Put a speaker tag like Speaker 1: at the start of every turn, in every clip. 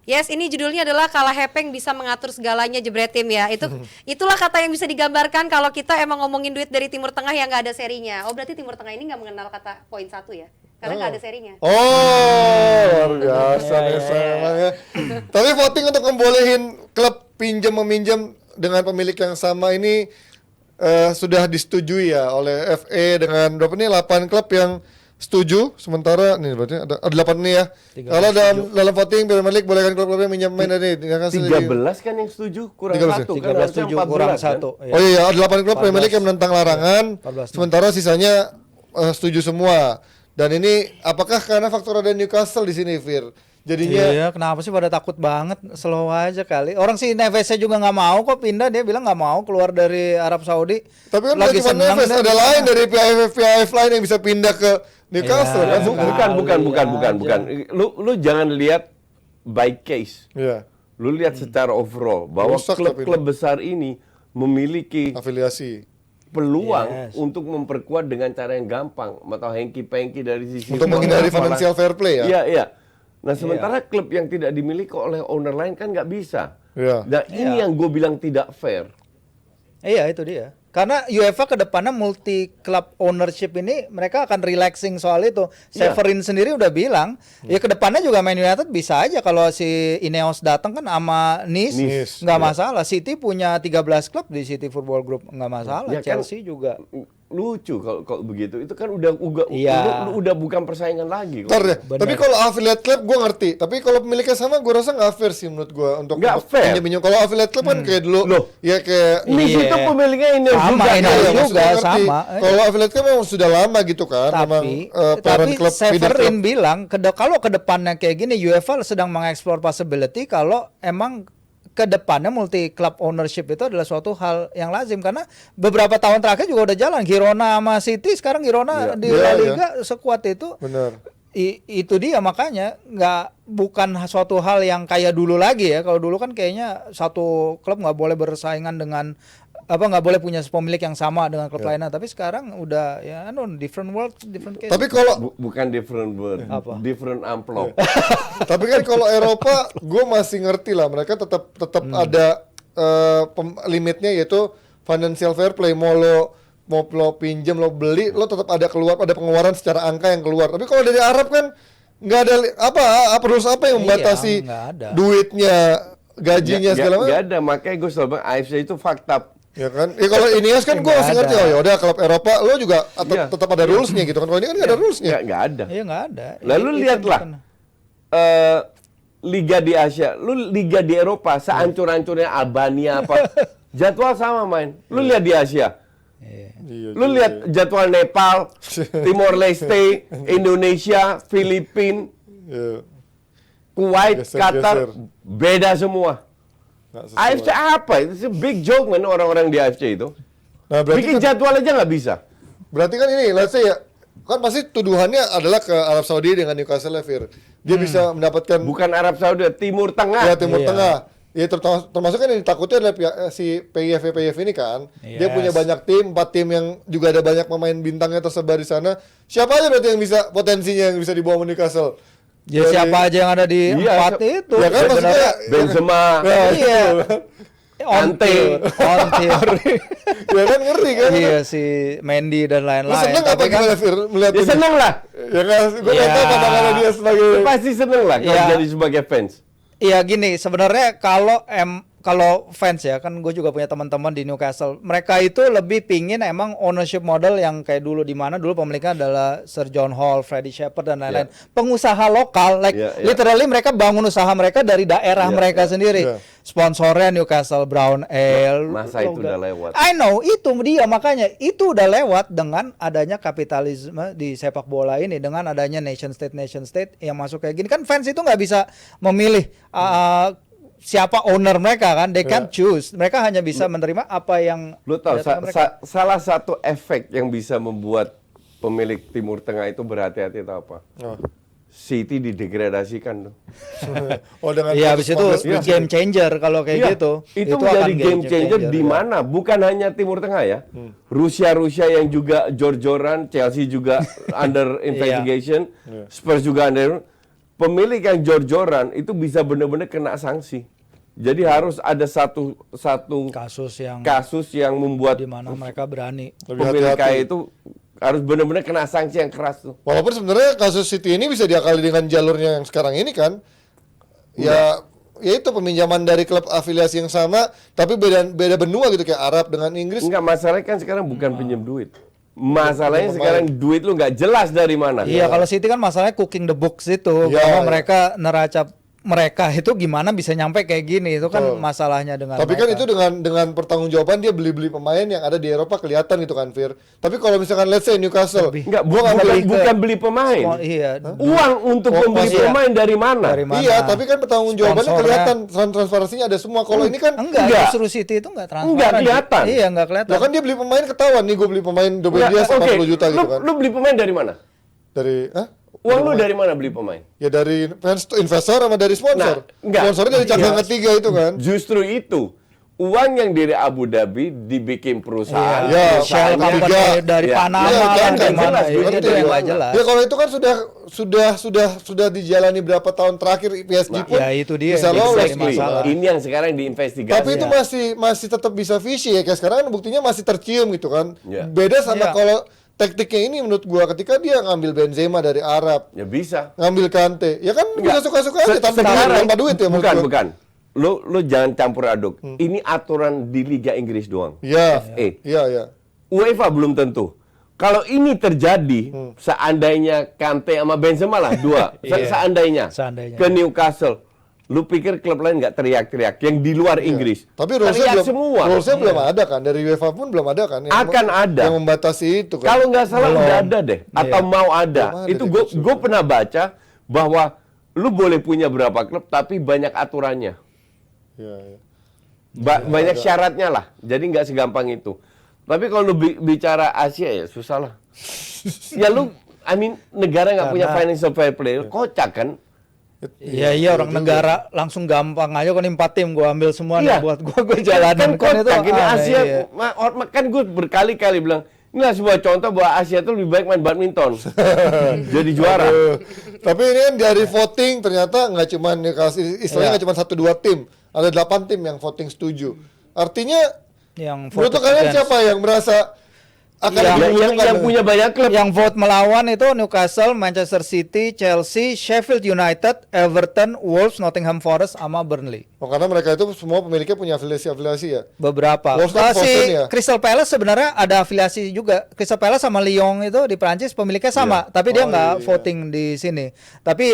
Speaker 1: Yes, ini judulnya adalah Kalah Hepeng Bisa Mengatur Segalanya Jebretim ya. Itulah kata yang bisa digambarkan kalau kita emang ngomongin duit dari Timur Tengah yang nggak ada serinya. Oh, berarti Timur Tengah ini nggak mengenal kata poin satu ya? Karena nggak ada serinya.
Speaker 2: Oh, luar biasa memang ya. Tapi voting untuk membolehin klub pinjam meminjam dengan pemilik yang sama ini sudah disetujui ya oleh FA dengan berapa nih 8 klub yang setuju, sementara nih berarti ada 8 nih ya. Kalau dalam voting Premier League bolehkan klub-klubnya minjem main dari
Speaker 3: 13 kan yang setuju, kurang
Speaker 2: 13
Speaker 3: 1 kan
Speaker 4: 13
Speaker 3: harusnya
Speaker 4: setuju
Speaker 3: 14
Speaker 4: kurang
Speaker 3: kan?
Speaker 4: 1.
Speaker 2: Oh iya, ada 8 klub Premier League yang menentang larangan,
Speaker 4: 14.
Speaker 2: sementara sisanya setuju semua. Dan ini apakah karena faktor ada Newcastle di sini, Fir? Jadinya
Speaker 4: Iya, kenapa sih pada takut banget? Slow aja kali. Orang si Neves juga nggak mau kok pindah, dia bilang nggak mau keluar dari Arab Saudi.
Speaker 2: tapi kan lagi cuma
Speaker 4: senang
Speaker 2: Neves,
Speaker 4: dia.
Speaker 2: ada lain dari PIF lain yang bisa pindah ke Newcastle
Speaker 4: Iya.
Speaker 2: kan?
Speaker 3: Bukan. Lu jangan lihat by case.
Speaker 2: Iya,
Speaker 3: Lu lihat secara overall bahwa
Speaker 2: Rusak
Speaker 3: klub-klub
Speaker 2: tapi
Speaker 3: besar ini memiliki
Speaker 2: afiliasi.
Speaker 3: peluang
Speaker 4: Yes.
Speaker 3: untuk memperkuat dengan cara yang gampang. Atau hengki-pengki dari sisi
Speaker 2: Untuk menghindari
Speaker 3: keuangan,
Speaker 2: financial fair play ya.
Speaker 3: Iya. Nah sementara klub yang tidak dimiliki oleh owner lain kan nggak bisa.
Speaker 2: Iya.
Speaker 3: Nah ini yang gue bilang tidak fair.
Speaker 4: Iya, itu dia. Karena UEFA ke depannya multi club ownership ini mereka akan relaxing soal itu.
Speaker 3: Iya.
Speaker 4: Severin sendiri udah bilang, ya ke depannya juga Man United bisa aja kalau si Ineos datang kan sama Nice nggak masalah. City punya 13 klub di City Football Group nggak masalah.
Speaker 3: Ya kan,
Speaker 4: Chelsea juga.
Speaker 3: lucu kalau begitu. Itu kan udah
Speaker 4: Iya.
Speaker 3: udah bukan persaingan lagi.
Speaker 2: Ntar deh.
Speaker 4: Bener.
Speaker 2: Tapi kalau affiliate club gue ngerti. Tapi kalau pemiliknya sama gue rasa nggak fair sih menurut gue untuk
Speaker 3: Nggak fair.
Speaker 2: pinjam-pinjam. Kalau affiliate club kan kayak dulu.
Speaker 3: Loh.
Speaker 2: Ya kayak
Speaker 3: Ini
Speaker 4: Iya.
Speaker 3: itu pemiliknya ini
Speaker 4: Sama,
Speaker 3: juga.
Speaker 4: ini
Speaker 3: kan?
Speaker 2: Iya,
Speaker 4: juga
Speaker 2: maksudnya ngerti.
Speaker 4: sama.
Speaker 2: Kalau affiliate club memang sudah lama gitu kan. Memang parent club, feeder
Speaker 4: Severin
Speaker 2: club.
Speaker 4: bilang kalau ke depannya kayak gini UEFA sedang mengeksplor possibility kalau emang ke depannya multi club ownership itu adalah suatu hal yang lazim karena beberapa tahun terakhir juga udah jalan Girona sama City, sekarang Girona di La Liga sekuat itu.
Speaker 2: Benar.
Speaker 4: Itu dia makanya bukan suatu hal yang kayak dulu lagi ya. Kalau dulu kan kayaknya satu klub nggak boleh bersaingan dengan nggak boleh punya pemilik yang sama dengan klub lainnya. Tapi sekarang udah ya different world, different case.
Speaker 2: Tapi kalau
Speaker 3: Bukan different word,
Speaker 4: Apa?
Speaker 3: different amplop.
Speaker 2: tapi kan kalau Eropa gue masih ngerti lah, mereka tetap ada limitnya yaitu financial fair play. Mau lo pinjam, lo beli, lo tetap ada pengeluaran secara angka yang keluar. Tapi kalau dari Arab kan nggak ada rules apa yang membatasi
Speaker 4: nggak ada.
Speaker 2: duitnya, gajinya segala macam.
Speaker 3: Nggak ada, makanya gue selalu bilang AFC itu fakta.
Speaker 2: Ya kan? Ya kalau Ineos kan gue
Speaker 4: Nggak
Speaker 2: masih ngerti,
Speaker 4: ada.
Speaker 2: oh ya udah klub Eropa lo juga
Speaker 3: Iya.
Speaker 2: tetap ada rulesnya gitu kan. Kalau ini kan nggak ada rulesnya.
Speaker 3: Nggak ada.
Speaker 4: Iya nggak ada.
Speaker 3: Lalu
Speaker 4: Itu
Speaker 3: lihatlah
Speaker 4: bukan-
Speaker 3: liga di Asia, lu liga di Eropa sehancur-hancurnya Albania apa, jadwal sama main. Lu lihat di Asia,
Speaker 2: Iya,
Speaker 3: lu lihat jadwal Nepal, Timor Leste, Indonesia, Filipina,
Speaker 2: Iya.
Speaker 3: Kuwait,
Speaker 2: Geser-geser.
Speaker 3: Qatar, beda semua.
Speaker 2: Nggak sesuai.
Speaker 3: AFC apa? Itu big joke man orang-orang di AFC itu.
Speaker 2: Nah, berarti
Speaker 3: Bikin jadwal aja nggak bisa.
Speaker 2: Berarti kan ini, let's say ya, kan pasti tuduhannya adalah ke Arab Saudi dengan Newcastle Fir. Dia bisa mendapatkan
Speaker 3: Bukan Arab Saudi, Timur Tengah.
Speaker 2: ya Timur
Speaker 4: Iya.
Speaker 2: Tengah. Ya termasuk kan yang ditakutnya adalah si PIF ini kan. Dia
Speaker 4: Yes.
Speaker 2: punya banyak tim, 4 tim yang juga ada banyak pemain bintangnya tersebar di sana. Siapa aja berarti yang bisa potensinya yang bisa dibawa ke Newcastle?
Speaker 4: Ya
Speaker 2: Dari-
Speaker 4: siapa aja yang ada di
Speaker 3: Iya,
Speaker 4: empat itu.
Speaker 2: Ya kan maksudnya
Speaker 3: Benzema,
Speaker 4: Iya.
Speaker 3: Ante.
Speaker 4: On theory.
Speaker 2: ya kan ngeri kan?
Speaker 4: Iya si Mendy dan
Speaker 2: Lu
Speaker 4: lain-lain.
Speaker 2: seneng apa
Speaker 4: Tapi kan
Speaker 2: gimana Fir melihat
Speaker 3: Ya
Speaker 2: ini?
Speaker 3: seneng lah.
Speaker 2: Ya kan, gue nggak
Speaker 4: Ya.
Speaker 2: tahu pandangannya dia sebagai
Speaker 3: Pasti seneng lah kalau
Speaker 4: Iya.
Speaker 3: jadi sebagai fans.
Speaker 4: Iya gini, sebenarnya kalau fans ya, kan gue juga punya teman-teman di Newcastle. Mereka itu lebih pingin emang ownership model yang kayak dulu, di mana dulu pemiliknya adalah Sir John Hall, Freddie Shepherd dan lain-lain. Pengusaha lokal, literally mereka bangun usaha mereka dari daerah mereka sendiri. Sponsornya Newcastle Brown Ale.
Speaker 3: Masa itu udah lewat.
Speaker 4: I know, itu dia makanya itu udah lewat dengan adanya kapitalisme di sepak bola ini, dengan adanya nation state yang masuk kayak gini. Kan fans itu nggak bisa memilih siapa owner mereka kan, they can't choose. Mereka hanya bisa menerima apa yang
Speaker 3: Lu tahu
Speaker 4: datang ke mereka.
Speaker 3: salah satu efek yang bisa membuat pemilik Timur Tengah itu berhati-hati itu apa?
Speaker 2: Oh.
Speaker 3: City didegradasikan tuh.
Speaker 2: Oh dengan
Speaker 4: Iya, habis itu game changer kalau kayak
Speaker 3: Iya,
Speaker 4: gitu.
Speaker 3: itu
Speaker 4: akan
Speaker 3: menjadi game changer di
Speaker 4: ya.
Speaker 3: mana? Bukan hanya Timur Tengah ya. Rusia yang juga jor-joran, Chelsea juga under investigation, Spurs juga under. pemilik yang jor-joran itu bisa benar-benar kena sanksi. Jadi harus ada satu kasus yang membuat
Speaker 4: di mana mereka berani.
Speaker 2: Lebih
Speaker 3: pemilik
Speaker 2: hati-hati.
Speaker 3: kayak itu harus benar-benar kena sanksi yang keras tuh.
Speaker 2: Walaupun sebenarnya kasus City ini bisa diakali dengan jalurnya yang sekarang ini kan. Ya itu peminjaman dari klub afiliasi yang sama tapi beda benua gitu kayak Arab dengan Inggris.
Speaker 3: Enggak, masalahnya kan sekarang bukan pinjam duit. Masalahnya sekarang duit lu nggak jelas dari mana.
Speaker 4: Iya, kalau City kan masalahnya cooking the books itu,
Speaker 2: Iya,
Speaker 4: bahwa
Speaker 2: iya.
Speaker 4: mereka neraca mereka itu gimana bisa nyampe kayak gini, itu kan masalahnya dengan
Speaker 2: Tapi kan
Speaker 4: mereka.
Speaker 2: itu dengan pertanggungjawaban dia beli pemain yang ada di Eropa kelihatan gitu kan, Fir. Tapi kalau misalkan let's say Newcastle,
Speaker 3: Enggak,
Speaker 2: gua nggak
Speaker 4: beli ke-
Speaker 3: bukan beli pemain.
Speaker 4: Oh, iya.
Speaker 3: Uang untuk membeli
Speaker 4: iya.
Speaker 3: pemain dari mana?
Speaker 4: Dari mana?
Speaker 2: Iya, tapi kan pertanggungjawabannya
Speaker 4: Sponsornya.
Speaker 2: kelihatan, transparansinya ada semua. Kalau ini kan
Speaker 4: Enggak, justru City itu enggak transparan.
Speaker 3: Enggak kelihatan.
Speaker 4: Iya, enggak kelihatan.
Speaker 2: ya kan dia beli pemain ketahuan nih, gue beli pemain Dobe
Speaker 3: Enggak,
Speaker 2: Diaz 40 juta gitu kan.
Speaker 3: Lu beli pemain dari mana?
Speaker 2: Dari
Speaker 3: Uang lu dari mana beli pemain?
Speaker 2: ya dari fans investor sama dari sponsor.
Speaker 3: Nah, enggak.
Speaker 2: Sponsornya dari cabang ketiga itu kan.
Speaker 3: Justru itu. Uang yang dari Abu Dhabi dibikin perusahaan.
Speaker 2: Iya,
Speaker 4: Shell
Speaker 3: perusahaannya-
Speaker 4: company
Speaker 2: Tiga.
Speaker 4: dari
Speaker 3: Iya.
Speaker 4: Panama
Speaker 2: Iya,
Speaker 4: lah,
Speaker 2: kan
Speaker 4: dari
Speaker 2: nggak
Speaker 4: mana.
Speaker 3: jelas,
Speaker 4: Itu
Speaker 3: duitnya
Speaker 4: yang
Speaker 3: dari
Speaker 4: nggak
Speaker 3: mana.
Speaker 4: jelas.
Speaker 2: Ya kalau itu kan sudah dijalani berapa tahun terakhir PSG
Speaker 3: Nah,
Speaker 2: pun
Speaker 4: ya itu dia
Speaker 2: bisa
Speaker 4: yang
Speaker 2: lolos
Speaker 4: jadi
Speaker 3: Exactly.
Speaker 2: gitu.
Speaker 4: masalah.
Speaker 3: Ini yang sekarang diinvestigasi.
Speaker 2: Tapi itu masih tetap bisa fishy ya, kayak sekarang kan buktinya masih tercium gitu kan.
Speaker 3: Iya.
Speaker 2: Beda sama
Speaker 4: Iya.
Speaker 2: kalau taktiknya ini menurut gua ketika dia ngambil Benzema dari Arab,
Speaker 3: Ya bisa.
Speaker 2: ngambil Kante, ya kan bisa
Speaker 3: Enggak.
Speaker 2: suka-suka aja tanpa
Speaker 3: Sekarang-
Speaker 2: duit ya menurut
Speaker 3: Bukan,
Speaker 2: gua.
Speaker 3: bukan. Lu jangan campur aduk. Ini aturan di Liga Inggris doang.
Speaker 2: Iya,
Speaker 3: FA.
Speaker 2: iya.
Speaker 3: UEFA belum tentu. Kalau ini terjadi, seandainya Kante sama Benzema lah dua, seandainya
Speaker 4: Seandainya.
Speaker 3: ke Newcastle, lu pikir klub lain nggak teriak-teriak? Yang di luar Inggris,
Speaker 2: Tapi rulesnya
Speaker 3: teriak
Speaker 2: belum,
Speaker 3: semua.
Speaker 2: rulesnya belum ada kan dari UEFA pun belum ada kan.
Speaker 3: Akan ada.
Speaker 2: yang membatasi itu kan.
Speaker 3: Kalau nggak salah udah ada deh, atau mau ada.
Speaker 2: Belum ada
Speaker 3: Itu
Speaker 2: di
Speaker 3: gue
Speaker 2: klub
Speaker 3: pernah baca bahwa lu boleh punya berapa klub, tapi banyak aturannya.
Speaker 2: Iya.
Speaker 3: Banyak syaratnya lah, jadi nggak segampang itu. Tapi kalau lu bicara Asia ya susah lah. Ya lu, negara nggak punya financial fair play, kocak kan?
Speaker 4: Iya, orang negara langsung gampang aja kan 4 tim gua ambil semua nih
Speaker 3: Iya.
Speaker 4: buat gua jalanin
Speaker 3: kan kocak ini
Speaker 4: aneh,
Speaker 3: Asia.
Speaker 4: iya.
Speaker 3: Kan gue berkali-kali bilang, inilah sebuah contoh bahwa Asia itu lebih baik main badminton. Jadi juara.
Speaker 2: Aduh. Tapi ini kan dari voting ternyata nggak cuma istilahnya nggak cuma 1-2 tim, ada 8 tim yang voting setuju. Artinya
Speaker 4: Yang
Speaker 2: menurut
Speaker 4: vote
Speaker 2: kalian
Speaker 4: against.
Speaker 2: siapa yang merasa akan
Speaker 3: Yang punya banyak klub.
Speaker 4: Yang vote melawan itu Newcastle, Manchester City, Chelsea, Sheffield United, Everton, Wolves, Nottingham Forest, sama Burnley.
Speaker 2: Oh, karena mereka itu semua pemiliknya punya afiliasi-afiliasi ya.
Speaker 4: Beberapa.
Speaker 2: Wolves kan
Speaker 4: Si
Speaker 2: Fosun ya?
Speaker 4: Crystal Palace sebenarnya ada afiliasi juga. Crystal Palace sama Lyon itu di Prancis pemiliknya sama, tapi dia nggak voting di sini. Tapi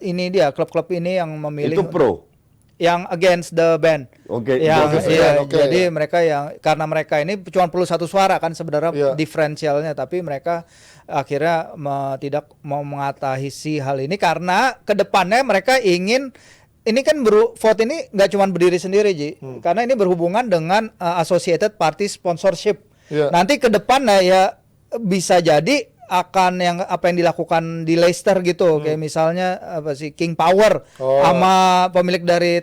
Speaker 4: ini dia klub-klub ini yang memilih
Speaker 3: Itu pro.
Speaker 4: yang against the ban.
Speaker 3: Oke,
Speaker 4: Yang
Speaker 2: against the
Speaker 4: iya,
Speaker 2: ban, oke,
Speaker 4: jadi
Speaker 2: ya.
Speaker 4: mereka yang karena mereka ini cuma perlu 1 suara kan sebenarnya
Speaker 2: Iya.
Speaker 4: diferensialnya, tapi mereka akhirnya tidak mau mengatasi hal ini karena kedepannya mereka ingin ini kan vote ini nggak cuma berdiri sendiri Ji, karena ini berhubungan dengan associated party sponsorship.
Speaker 2: Iya.
Speaker 4: Nanti ke depannya ya bisa jadi akan apa yang dilakukan di Leicester gitu, kayak misalnya apa sih King Power sama pemilik dari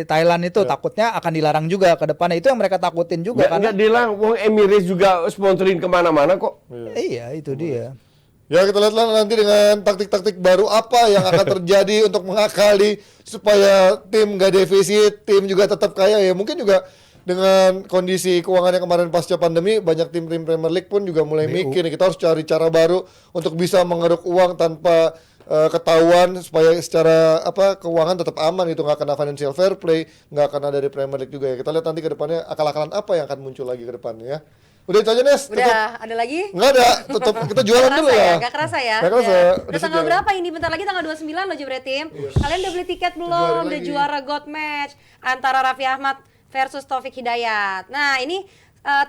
Speaker 4: Thailand itu takutnya akan dilarang juga ke depannya. Itu yang mereka takutin juga
Speaker 3: Nggak dilarang, wong Emirates juga sponsorin kemana-mana kok.
Speaker 4: Iya, itu dia.
Speaker 2: Ya kita lihatlah nanti dengan taktik-taktik baru apa yang akan terjadi untuk mengakali supaya tim nggak defisit, tim juga tetap kaya ya. Mungkin juga dengan kondisi keuangan yang kemarin pasca pandemi, banyak tim-tim Premier League pun juga mulai mikir nih, kita harus cari cara baru untuk bisa mengeruk uang tanpa ketahuan supaya secara keuangan tetap aman gitu, nggak kena financial fair play, nggak kena dari Premier League juga ya. Kita lihat nanti ke depannya akal-akalan apa yang akan muncul lagi ke depannya ya. Udah itu aja Nes. Tutup.
Speaker 1: Udah, ada lagi?
Speaker 2: Nggak ada, tutup kita jualan dulu ya.
Speaker 1: Gak kerasa ya?
Speaker 2: Nggak kerasa.
Speaker 1: Udah tanggal berapa ini? Bentar lagi tanggal 29 loh Jebret Tim. Kalian udah beli tiket belum? Udah juara God Match antara Raffi Ahmad versus Taufik Hidayat. Nah ini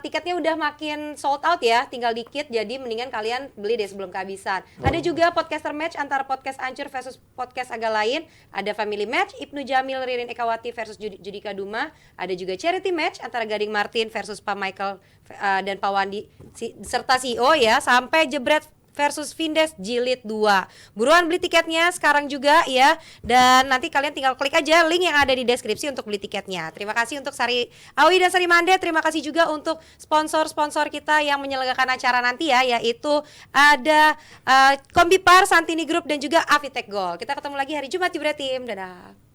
Speaker 1: tiketnya udah makin sold out ya, tinggal dikit, jadi mendingan kalian beli deh sebelum kehabisan. Ada juga podcaster match antara podcast Ancur versus podcast agak lain, ada family match Ibnu Jamil Ririn Ekawati versus Judika Duma, ada juga charity match antara Gading Martin versus Pak Michael dan Pak Wandi serta CEO ya, sampai Jebret versus Vindes Jilid 2. Buruan beli tiketnya sekarang juga ya. Dan nanti kalian tinggal klik aja link yang ada di deskripsi untuk beli tiketnya. Terima kasih untuk Sari Awi dan Sari Mande. Terima kasih juga untuk sponsor-sponsor kita yang menyelenggarakan acara nanti ya, yaitu ada Kombipar, Santini Group dan juga Avitek Gold. Kita ketemu lagi hari Jumat Jebret Tim. Dadah.